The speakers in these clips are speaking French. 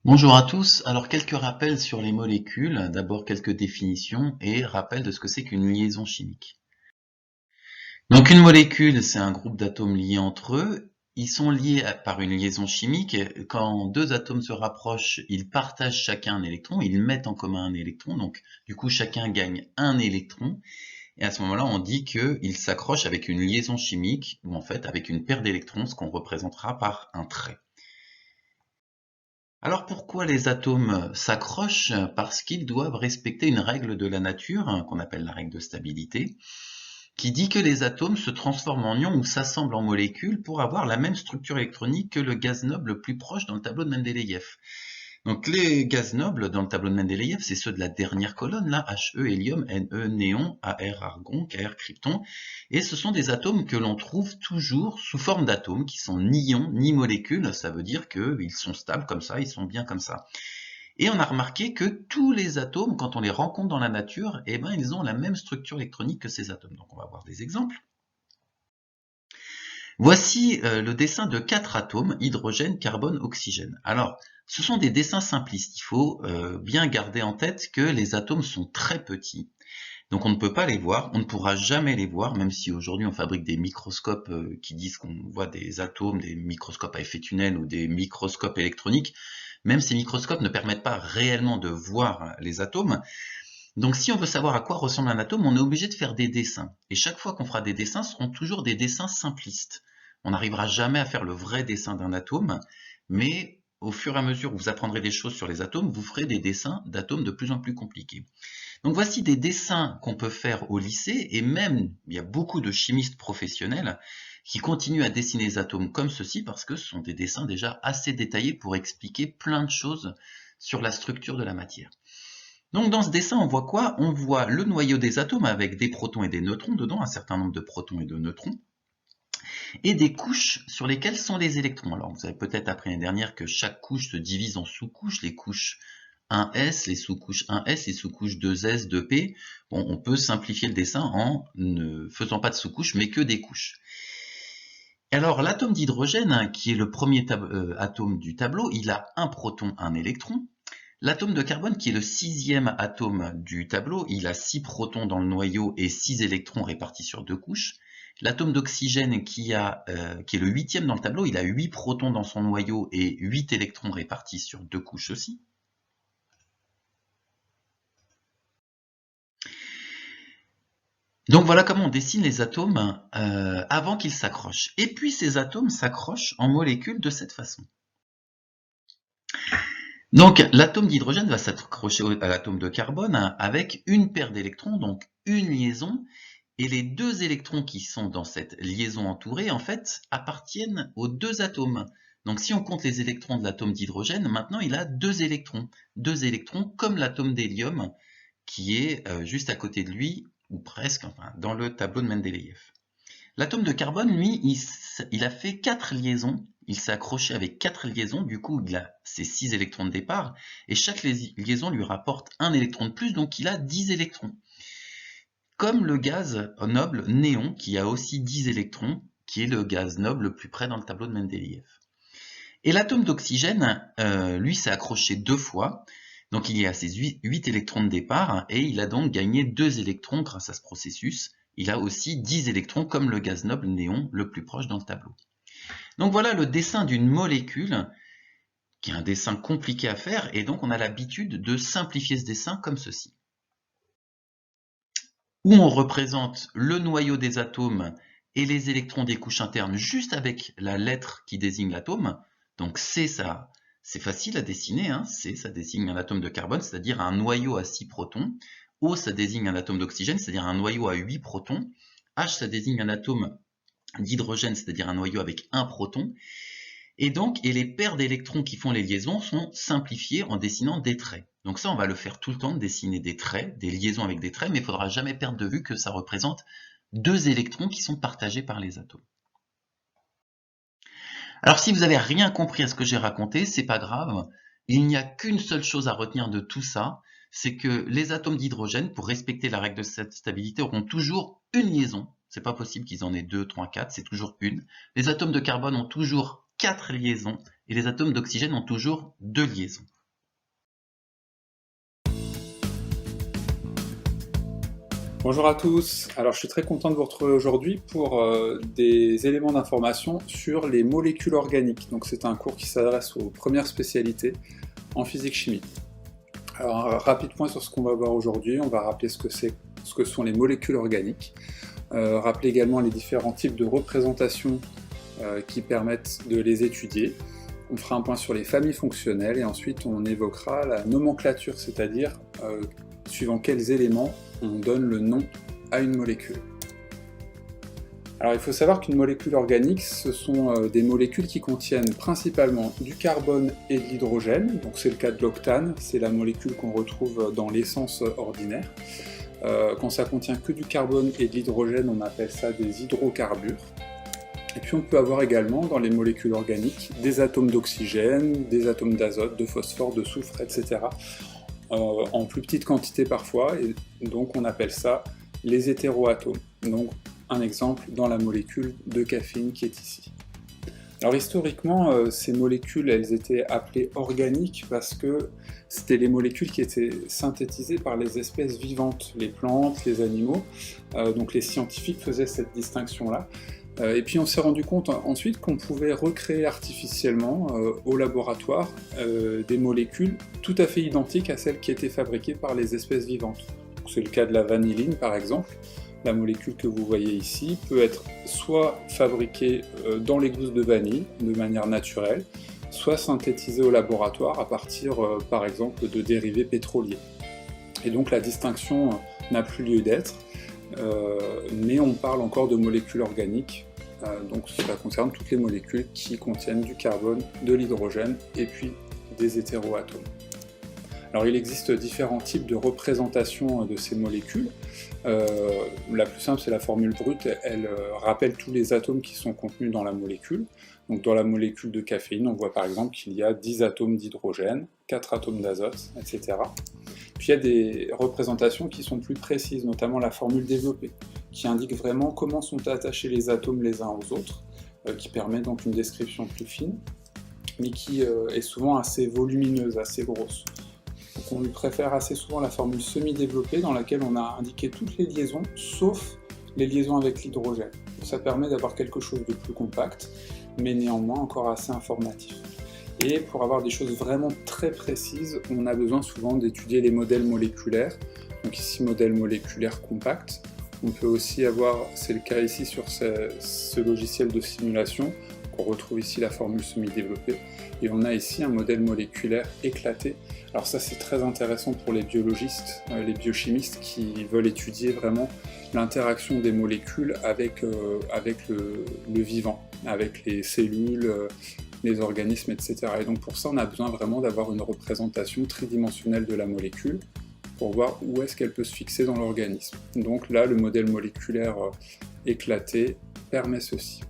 Bonjour à tous. Alors quelques rappels sur les molécules. D'abord quelques définitions et rappel de ce que c'est qu'une liaison chimique. Donc une molécule, c'est un groupe d'atomes liés entre eux. Ils sont liés par une liaison chimique. Quand deux atomes se rapprochent, ils partagent chacun un électron, ils mettent en commun un électron. Donc du coup, chacun gagne un électron. Et à ce moment-là, on dit qu'ils s'accrochent avec une liaison chimique, ou en fait avec une paire d'électrons, ce qu'on représentera par un trait. Alors pourquoi les atomes s'accrochent? Parce qu'ils doivent respecter une règle de la nature, qu'on appelle la règle de stabilité, qui dit que les atomes se transforment en ions ou s'assemblent en molécules pour avoir la même structure électronique que le gaz noble le plus proche dans le tableau de Mendeleïev. Donc les gaz nobles dans le tableau de Mendeleïev, c'est ceux de la dernière colonne, là, He, hélium, Ne, néon, Ar, argon, Kr, krypton. Et ce sont des atomes que l'on trouve toujours sous forme d'atomes, qui sont ni ions ni molécules. Ça veut dire qu'ils sont stables comme ça, ils sont bien comme ça. Et on a remarqué que tous les atomes, quand on les rencontre dans la nature, eh ben, ils ont la même structure électronique que ces atomes. Donc on va voir des exemples. Voici le dessin de 4 atomes, hydrogène, carbone, oxygène. Alors, ce sont des dessins simplistes. Il faut bien garder en tête que les atomes sont très petits. Donc on ne peut pas les voir, on ne pourra jamais les voir, même si aujourd'hui on fabrique des microscopes qui disent qu'on voit des atomes, des microscopes à effet tunnel ou des microscopes électroniques. Même ces microscopes ne permettent pas réellement de voir les atomes. Donc si on veut savoir à quoi ressemble un atome, on est obligé de faire des dessins. Et chaque fois qu'on fera des dessins, ce seront toujours des dessins simplistes. On n'arrivera jamais à faire le vrai dessin d'un atome, mais au fur et à mesure où vous apprendrez des choses sur les atomes, vous ferez des dessins d'atomes de plus en plus compliqués. Donc voici des dessins qu'on peut faire au lycée, et même il y a beaucoup de chimistes professionnels qui continuent à dessiner les atomes comme ceci parce que ce sont des dessins déjà assez détaillés pour expliquer plein de choses sur la structure de la matière. Donc dans ce dessin, on voit quoi? On voit le noyau des atomes avec des protons et des neutrons dedans, un certain nombre de protons et de neutrons, et des couches sur lesquelles sont les électrons. Alors vous avez peut-être appris l'année dernière que chaque couche se divise en sous-couches, les couches 1s, les sous-couches 1s, les sous-couches 2s, 2p. Bon, on peut simplifier le dessin en ne faisant pas de sous-couches, mais que des couches. Alors l'atome d'hydrogène, qui est le premier atome du tableau, il a un proton, un électron. L'atome de carbone, qui est le sixième atome du tableau, il a 6 protons dans le noyau et 6 électrons répartis sur deux couches. L'atome d'oxygène, qui est le huitième dans le tableau, il a 8 protons dans son noyau et 8 électrons répartis sur deux couches aussi. Donc voilà comment on dessine les atomes avant qu'ils s'accrochent. Et puis ces atomes s'accrochent en molécules de cette façon. Donc l'atome d'hydrogène va s'accrocher à l'atome de carbone avec une paire d'électrons, donc une liaison, et les deux électrons qui sont dans cette liaison entourée, en fait, appartiennent aux deux atomes. Donc si on compte les électrons de l'atome d'hydrogène, maintenant il a deux électrons. Deux électrons comme l'atome d'hélium qui est juste à côté de lui, ou presque, enfin, dans le tableau de Mendeleïev. L'atome de carbone, lui, il a fait 4 liaisons. Il s'est accroché avec 4 liaisons, du coup il a ses 6 électrons de départ, et chaque liaison lui rapporte un électron de plus, donc il a 10 électrons. Comme le gaz noble néon, qui a aussi 10 électrons, qui est le gaz noble le plus près dans le tableau de Mendeleïev. Et l'atome d'oxygène, lui, s'est accroché 2 fois, donc il y a ses 8 électrons de départ, et il a donc gagné 2 électrons grâce à ce processus. Il a aussi 10 électrons comme le gaz noble néon le plus proche dans le tableau. Donc voilà le dessin d'une molécule, qui est un dessin compliqué à faire, et donc on a l'habitude de simplifier ce dessin comme ceci. Où on représente le noyau des atomes et les électrons des couches internes juste avec la lettre qui désigne l'atome. Donc C, ça, c'est facile à dessiner, hein. C, ça désigne un atome de carbone, c'est-à-dire un noyau à 6 protons. O, ça désigne un atome d'oxygène, c'est-à-dire un noyau à 8 protons. H, ça désigne un atome d'hydrogène, c'est-à-dire un noyau avec 1 proton. Et donc, les paires d'électrons qui font les liaisons sont simplifiées en dessinant des traits. Donc ça, on va le faire tout le temps, de dessiner des traits, des liaisons avec des traits, mais il ne faudra jamais perdre de vue que ça représente deux électrons qui sont partagés par les atomes. Alors si vous n'avez rien compris à ce que j'ai raconté, c'est pas grave. Il n'y a qu'une seule chose à retenir de tout ça, c'est que les atomes d'hydrogène, pour respecter la règle de cette stabilité, auront toujours une liaison. C'est pas possible qu'ils en aient 2, 3, 4, c'est toujours une. Les atomes de carbone ont toujours 4 liaisons et les atomes d'oxygène ont toujours 2 liaisons. Bonjour à tous, alors je suis très content de vous retrouver aujourd'hui pour des éléments d'information sur les molécules organiques. Donc c'est un cours qui s'adresse aux premières spécialités en physique-chimie. Alors un rapide point sur ce qu'on va voir aujourd'hui, on va rappeler ce que sont les molécules organiques, rappeler également les différents types de représentations qui permettent de les étudier. On fera un point sur les familles fonctionnelles et ensuite on évoquera la nomenclature, c'est-à-dire suivant quels éléments on donne le nom à une molécule. Alors il faut savoir qu'une molécule organique, ce sont des molécules qui contiennent principalement du carbone et de l'hydrogène, donc c'est le cas de l'octane, c'est la molécule qu'on retrouve dans l'essence ordinaire. Quand ça contient que du carbone et de l'hydrogène, on appelle ça des hydrocarbures. Et puis on peut avoir également dans les molécules organiques des atomes d'oxygène, des atomes d'azote, de phosphore, de soufre, etc. En plus petite quantité parfois, et donc on appelle ça les hétéroatomes. Donc un exemple dans la molécule de caféine qui est ici. Alors historiquement, ces molécules, elles étaient appelées organiques parce que c'était les molécules qui étaient synthétisées par les espèces vivantes, les plantes, les animaux. Donc les scientifiques faisaient cette distinction-là. Et puis on s'est rendu compte ensuite qu'on pouvait recréer artificiellement au laboratoire des molécules tout à fait identiques à celles qui étaient fabriquées par les espèces vivantes. C'est le cas de la vanilline par exemple. La molécule que vous voyez ici peut être soit fabriquée dans les gousses de vanille de manière naturelle, soit synthétisée au laboratoire à partir par exemple de dérivés pétroliers. Et donc la distinction n'a plus lieu d'être. Mais on parle encore de molécules organiques, donc cela concerne toutes les molécules qui contiennent du carbone, de l'hydrogène et puis des hétéroatomes. Alors il existe différents types de représentation de ces molécules. La plus simple c'est la formule brute, elle rappelle tous les atomes qui sont contenus dans la molécule. Donc dans la molécule de caféine, on voit par exemple qu'il y a 10 atomes d'hydrogène, 4 atomes d'azote, etc. Puis il y a des représentations qui sont plus précises, notamment la formule développée, qui indique vraiment comment sont attachés les atomes les uns aux autres, qui permet donc une description plus fine, mais qui est souvent assez volumineuse, assez grosse. Donc on lui préfère assez souvent la formule semi-développée, dans laquelle on a indiqué toutes les liaisons, sauf les liaisons avec l'hydrogène. Ça permet d'avoir quelque chose de plus compact, mais néanmoins encore assez informatif. Et pour avoir des choses vraiment très précises, on a besoin souvent d'étudier les modèles moléculaires. Donc ici, modèle moléculaire compact. On peut aussi avoir, c'est le cas ici sur ce logiciel de simulation, qu'on retrouve ici la formule semi-développée. Et on a ici un modèle moléculaire éclaté. Alors ça c'est très intéressant pour les biologistes, les biochimistes qui veulent étudier vraiment l'interaction des molécules avec le vivant, avec les cellules, les organismes, etc. Et donc pour ça on a besoin vraiment d'avoir une représentation tridimensionnelle de la molécule pour voir où est-ce qu'elle peut se fixer dans l'organisme. Donc là le modèle moléculaire éclaté permet ceci.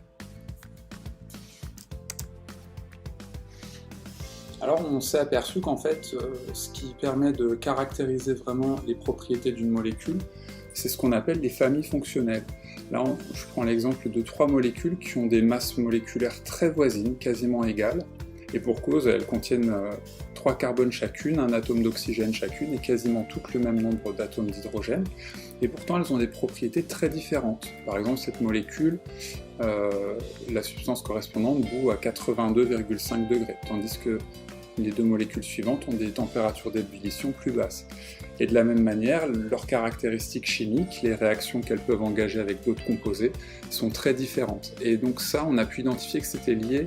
Alors on s'est aperçu qu'en fait ce qui permet de caractériser vraiment les propriétés d'une molécule, c'est ce qu'on appelle les familles fonctionnelles. Là, je prends l'exemple de 3 molécules qui ont des masses moléculaires très voisines, quasiment égales, et pour cause, elles contiennent 3 carbones chacune, un atome d'oxygène chacune, et quasiment toutes le même nombre d'atomes d'hydrogène, et pourtant elles ont des propriétés très différentes. Par exemple, cette molécule, la substance correspondante bout à 82,5 degrés, tandis que les 2 molécules suivantes ont des températures d'ébullition plus basses. Et de la même manière, leurs caractéristiques chimiques, les réactions qu'elles peuvent engager avec d'autres composés, sont très différentes. Et donc ça, on a pu identifier que c'était lié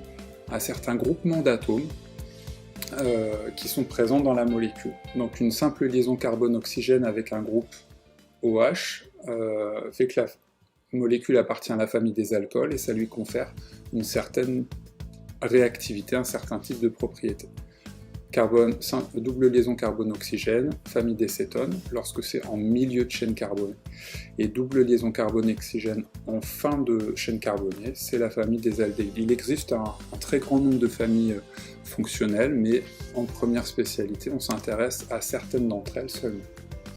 à certains groupements d'atomes qui sont présents dans la molécule. Donc une simple liaison carbone-oxygène avec un groupe OH fait que la molécule appartient à la famille des alcools et ça lui confère une certaine réactivité, un certain type de propriété. Double liaison carbone-oxygène, famille des cétones, lorsque c'est en milieu de chaîne carbonée. Et double liaison carbone-oxygène en fin de chaîne carbonée, c'est la famille des aldéhydes. Il existe un très grand nombre de familles fonctionnelles, mais en première spécialité, on s'intéresse à certaines d'entre elles seulement.